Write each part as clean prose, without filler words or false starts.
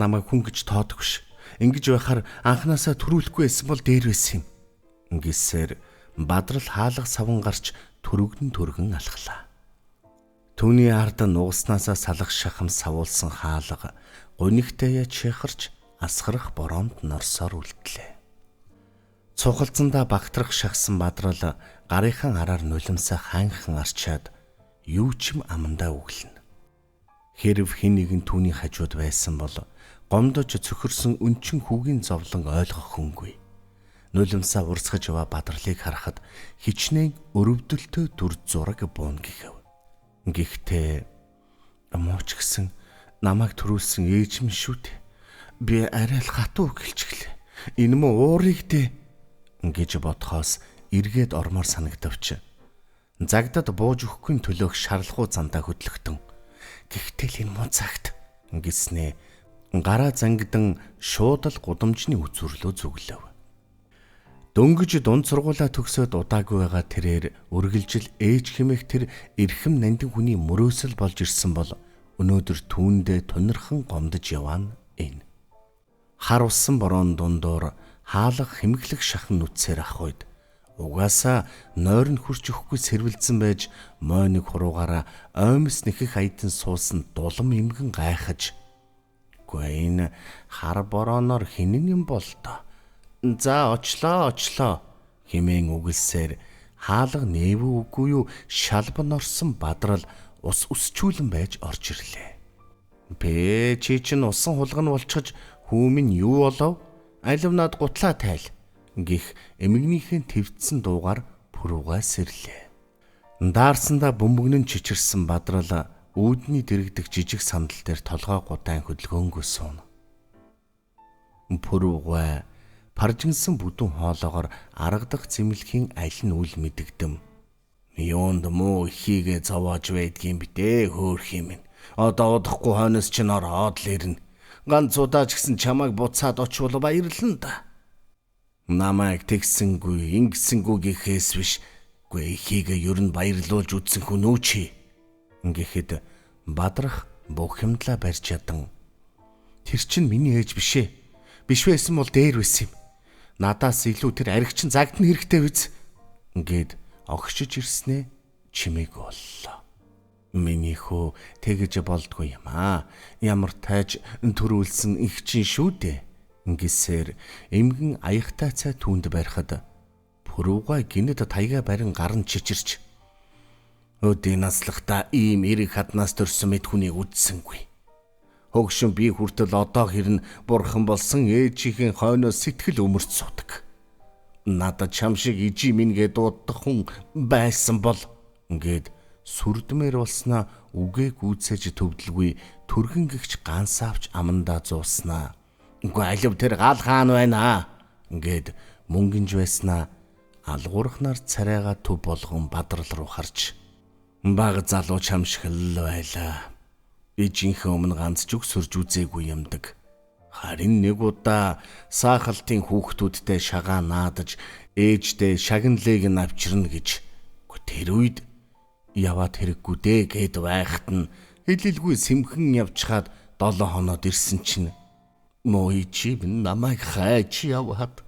намайг хүн гэж тоодог ш. Ингэж байхаар анханасаа төрүүлэхгүй байсан бол дээр байсан юм. Ингэсээр Бадрал хаалга саван гарч төргөн алхлаа. Түүний ард нуугснаасаа салах шахам савуулсан хаалга гунигтай чихарч асгарах бороонд норсоор үлдлээ. Цухалцсандаа багтрах шахсан Бадрал гарынхан араар нулимсаа хаанхан арчаад юу ч юм амандаа өглөнө. Хэрв хэн нэгэн түүний хажууд байсан бол гомдож цөхөрсөн өнчин хүүгийн зовлон ойлгох хүнгүй. Нулимсаа урсгаж яваа Бадралыг харахад хичнээн өрөвдөлтөө дүр зураг буун гэхэв. Гэхдээ мууч гисэн намайг төрүүлсэн ээж минь шүү дээ. Би арай л хатуу гэлчихлээ. Энэ мө уурыг дээ гэж бодхоос эргээд ормоор санагдавч. Загдад бууж өгөхгүй төлөөх шарлахуу зандаа хөдлөгтөн. Гэхдээ л энэ муу цагт гэснээ гараа зангидан шууд л гудамжны үзүрлөө зүглэв. Дөнгөж дунд сургуулаа төгсөөд удаагүй байгаа тэрээр үргэлжил ээж хэмээх тэр эрхэм нандин хүний мөрөөсөл болж ирсэн бол өнөөдөр түүндээ тунирхан гомдож яваан энэ. Хар усан бороон дундуур хаалга хэмэглэх шахан нүцээр ах үед угаасаа нойр нь хурч өгөхгүй сэрвэлзэн байж мойныг хуруугаараа оймс нэхэх аятан суусан дулам эмгэн гайхаж "Гүй энэ хар борооноор хинэн юм бол тоо. За очлоо хэмээн үгэлсээр хаалга нээвүү үгүй юу шалбан орсон Бадрал ус өсчүүлэн байж орж ирлээ. "Бэ чи чинь усан хулгана болчихж хүүмэн юу болов? Алив над гутлаа тайл" гих эмгэнийхэн твцсэн дуугаар пүрүүгээ сэрлээ. Даарсандаа бөмбөгнөн чичирсэн Бадрал үүдний дэрэгдэх жижиг сандал дээр толгой гудаан хөдөлгөөнгөө сууна. Пүрүүгээ паржинсан бүдүүн хоолоогоор аргадах зэмлэхийн аль нь үл мэдэгдэм. "Юунд муу ихийгээ зовоож байдгийн битээ хөөх юм. Одоо удахгүй хойноос ч ороод л ирнэ. Ганц удаач гисэн чамайг буцаад очвол баярлана да. Намайг тэгсэнгүй, ингэсэнгүй гэхээс биш. Гүй ихийгээ ер нь баярлуулж үтсэн хүн үү чи?" Гэхэд Бадрах бүх юмдлаа барьж ядан. "Тэр чинь миний ээж бишээ. Биш байсан бол дээр байсан юм. Надаас илүү тэр аригчин загдна хэрэгтэй биз" гэд огшиж ирснээ чимээг боллоо. "Миний хөө тэгэж болдгүй юм аа. Ямар тайж төрүүлсэн их чинь шүү дээ" гэсээр эмгэн аягтай цай түүнд барихад пүрүүгээ гинэд таяга барин гарн чичирч "Өдийн наслахта ийм эрэг хаднаас төрсөн мэд хүнийг үдсэнгүй. Хөгшин би хүртэл одоо хэрн бурхан болсон ээжийн хойноос сэтгэл өмөрч суудаг. Надад чам шиг ижи мингээ дуудах хүн байсан бол" гэд сүрдмээр болсноо үгээ гүйцээж төвдлгүй түргэн гихч гансаавч амандаа зууснаа. "Үгүй алив тэр гал хаан байна" гэд мөнгөнж байснаа алгуурхнаар царайгаа төв болгон Бадрал руу харж "Баг залуу чам шиг л байлаа. Ижинхэн өмнө ганц ч өксөрж үзээгүй юмдаг. Харин нэг удаа саахалтын хүүхдүүдтэй шагаа наадаж ээждээ шагналыг нь авчирна гэж. Тэр үед яваад хэрэггүй дээ гэд байхад нь хэлэлгүй сэмхэн явчихад 7 хоноод ирсэн чинь мой чи намайг хайч яваад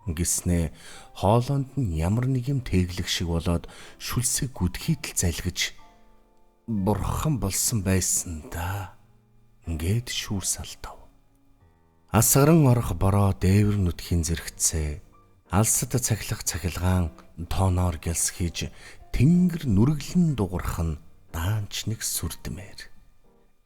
гэснээ хоолонд нь ямар нэг юм тэглэх шиг болоод шүлсээ гүдхийдэл залгиж "Бурхан болсон байсан да" гэд шүүр салтав. Асгаран орох бороо дээвэр нүдхийн зэрэгцээ алсад цахилах цахилгаан тооноор гэлс хийж тэнгэр нүрэглэн дуурах нь даанч нэг сүрдмээр.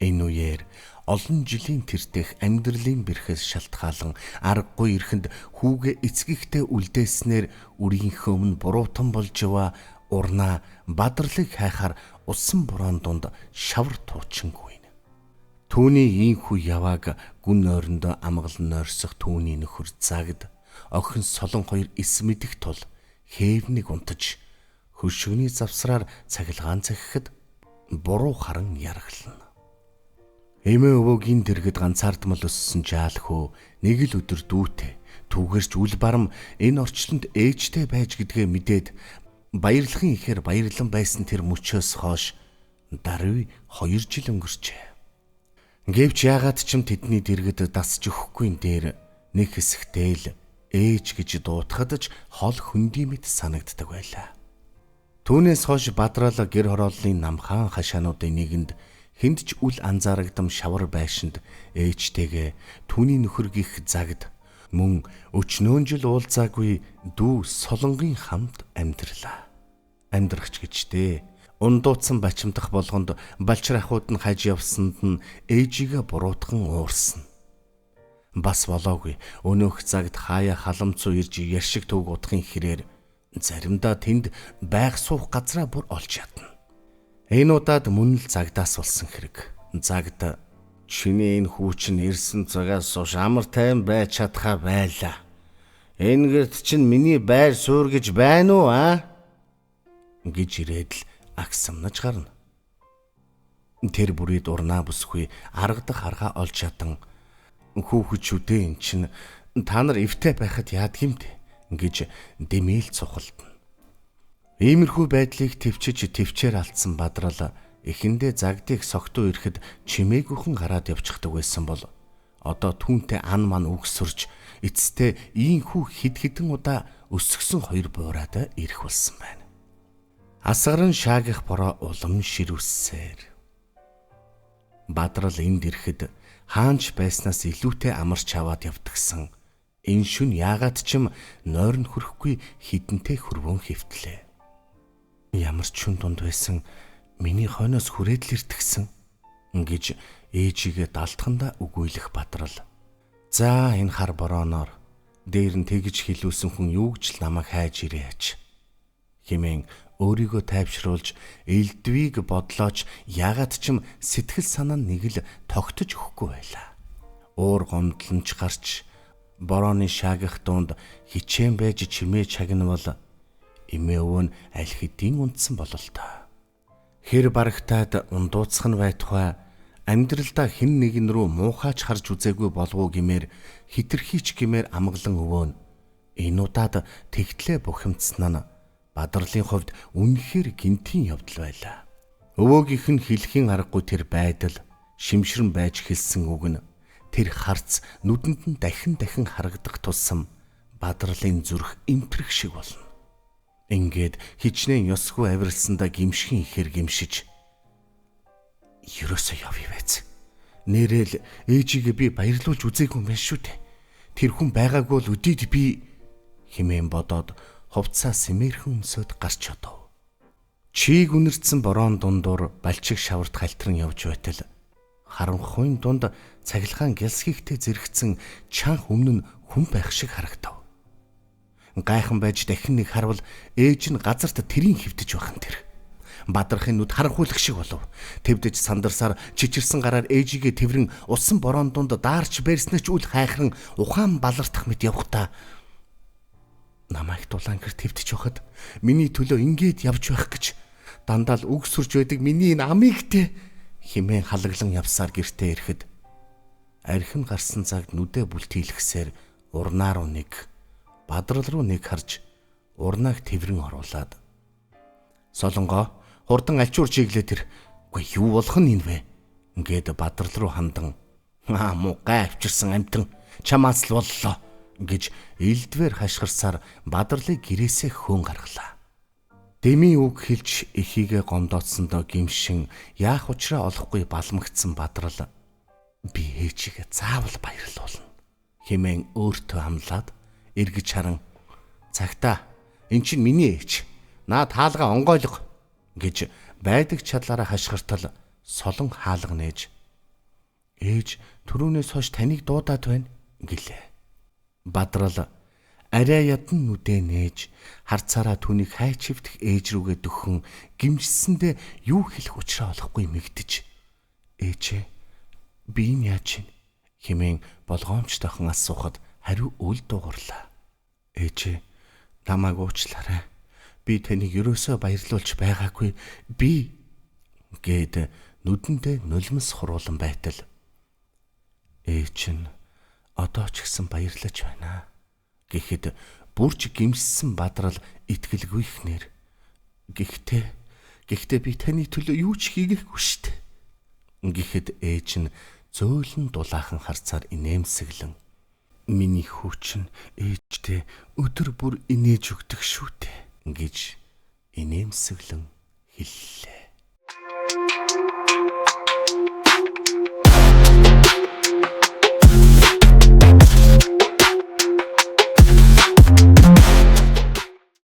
Энэ үеэр олон жилийн тэртэх амьдралын бэрхээс шалтгаалan аргагүй ирэхэнд хүүгээ эцгийгтэй үлдээснээр үрийнхөө өмнө буруутан болж яваа урнаа Бадралыг хайхаар усан бураан дунд шавар туучингүй. Түүний ийхүү явааг гүн ойрондоо амгалан нойрсох түүний нөхөр Загд охин Солон хоёр эс мэдэх тул хээвнийг унтаж хөршигний завсраар цахилгаан захихад буруу харан яраглана. Эмээ өвөөгийн дэргэд ганцаардмал өссөн жаалхөө нэг л өдөр дүүтэй түүгэрч үл барам энэ орчлонд ээжтэй байж гэдгээ мэдээд баярлахын ихээр баярлан байсан тэр мөчөөс хойш даруй 2 жил өнгөрчээ. Гэвч яагаад ч юм тэдний дэргэд дасж өгөхгүй дээр нэг хэсэгтэй л ээж гэж дуутахад ч хол хөндиймэд санагддаг байлаа. Түүнээс хойш Бадрал гэр хорооллын намхан хашаануудын нэгэнд хэнд ч үл анзаарагдам шавар байшинд ээжтэйгээ түүний нөхөр гих загд мөн өчнөөн жил уулзаагүй дүү Солонгийн хамт амьдралаа. Амьдрахч гэжтэй ундууцсан бачимдах болгонд балчрахууд нь хаж явсанд нь ээжигээ буруутган уурсан. Бас болоогүй өнөөх загд хаяа халамцуу ирж яршиг төг утгын хэрээр заримдаа тэнд байг суух газраа бүр олж ядна. Энэ удаад мөн л загдаас болсон хэрэг. Загд чиний энэ хүүчин ирсэн цагаас сууш амар тайван байж чадхаа байлаа. Энэ гэрт чинь миний байр суур гэж байна уу гэж ирээд л агсамнаж гарна. Тэр бүрий дурнаа бүсгүй арга дах аргаа олж чадан хүүхэчүүдээ эн чинь та нар эвтэй байхад яадгиймтэй гэж дэмээл цухалдана. Иймэрхүү байдлыг төвчээр алдсан Бадрал эхэндээ загдыг согтуу ирэхэд чимээгүйхэн гараад явчихдаг байсан бол одоо түүнтэй ан ман үгсэрж эцэстээ ийхүү хэд хэдэн удаа өсгсөн хоёр буураад ирэх болсон байна. Асгаран шаагих бороо улам ширүүссээр Бадрал энд ирэхэд хаанч байснаас илүүтэй амарч аваад явдагсан. Энэ шүн яагаад ч юм нойрон хүрэхгүй хідэнтэй хөрвөн хөвтлээ. Ямар ч шүн дунд байсан миний хойноос хүрээд л иртгсэн гэж ээжигээ далтхандаа үгүйлэх Бадрал. За энэ хар борооноор дээр нь тэгж хилүүлсэн хүн юу гэж л намайг хайж ирээч хэмээн өөрийгөө тайвшруулж элдвийг бодлооч яагаад ч юм сэтгэл санаа нэг л тогтож өгөхгүй байлаа. Уур гомдлонч гарч борооны шаагих дунд хичээн байж чимээ чагнавал эмээ өвөө нь аль хэдийн унтсан бололтой. Хэр барагтаад ундууцах нь байтугай амьдралдаа хэн нэгэн рүү муухайч харж үзээгүй болов уу гэмээр хитрхийч гэмээр амгалан өвөө нь энэ удаад тэгтлээ бухимдсан нь Бадралын хувьд үнэхээр гинтийн явдал байлаа. Өвөөгийнх нь хэлхийн аргагүй тэр байдал шимшрэн байж хэлсэн үг нь тэр харц нүдэнд нь дахин харагдах тусам Бадралын зүрх имтрэх шиг болно. Ингээд хичнээн ёсгүй авиралсандаа гимшгийн ихэр гимшиж ерөөсөө явъя байц. Нэрэл ээжигээ би баярлуулж үзээгүй юм байна шүү дээ. Тэр хүн байгаагүй л өдийд би хэмээн бодоод хувцаа сэмээрхэн өмсөд гарч одов. Чийг үнэрсэн бороон дундуур балчиг шаварт хальтран явж байтал харанхуйн дунд цахилгаан гялсхийхтэй зэрэгцэн чанх өмнө нь хүн байх шиг харагдав. Гайхан байж дахин нэг харвал ээж нь газарт тэрийн хөвтөж байх нь тэр. Бадрахын нүд харанхуйлах шиг болов. Тэвдэж сандарсаар чичирсэн гараар ээжигээ тэрэн усан бороон дунд даарч байрснаа ч үл хайхран ухаан балартах мэт явхдаа намайг дулаан гэр твтэж байхад миний төлөө ингээд явж байх гэж дандаа л үг сүрж байдаг миний энэ амийг те химээ халаглан явсаар гэртээ ирэхэд архин гарсан цагт нүдэ бүлтийлэхсээр урнаа руу нэг Бадрал руу нэг харж урнааг тэврэн оруулаад Солонгоо хурдан альчуур чиглээ тэр үгүй юу болох нь энэ вэ ингээд Бадрал руу хандан мугай авчирсан амтэн чамаас л боллоо гэж элдвэр хашгирсаар Бадралыг гэрээсээ хөөн гаргалаа. Дэмий үг хэлж эхийгээ гомдоодсондоо гимшин яах учраа олохгүй балмагцсан Бадрал би ээжигээ заавал баярлуулна хэмээн өөртөө амлаад эргэж харан цагтаа эн чинь миний ээж наа таалга онгойлго гэж байдаг чадлаараа хашгиртал солон хаалга нээж ээж түрүүнээс хойш таныг дуудаад байна гэлээ. Бадрал арай ядан нүдэ нээж харцаараа түүнийг хайч хөвдөх ээж рүүгээ дөхөн гимжсэндээ юу хэлэх учраа олохгүй мэгдэж ээжээ би энэ яаж чинь хэмээн болгоомжтойхон асуухад хариу үл дуугарлаа. Ээжээ намайг уучлаарай. Би таныг ерөөсөө баярлуулж байгаагүй. Би гээд нүдэндээ нулимс хуруулан байтал ээж нь одоо ч гэсэн баярлаж байна гэхэд бүрч гимссэн Бадрал итгэлгүйхнэр гэхдээ би таны төлөө юу ч хийгээгүй штэ гэхэд ээж нь зөөлөн дулаахан харцаар инээмсэглэн "Миний хүүч нь ээжтэй өдөр бүр инээж өгдөг шүү дээ" гэж инээмсэглэн хэллээ.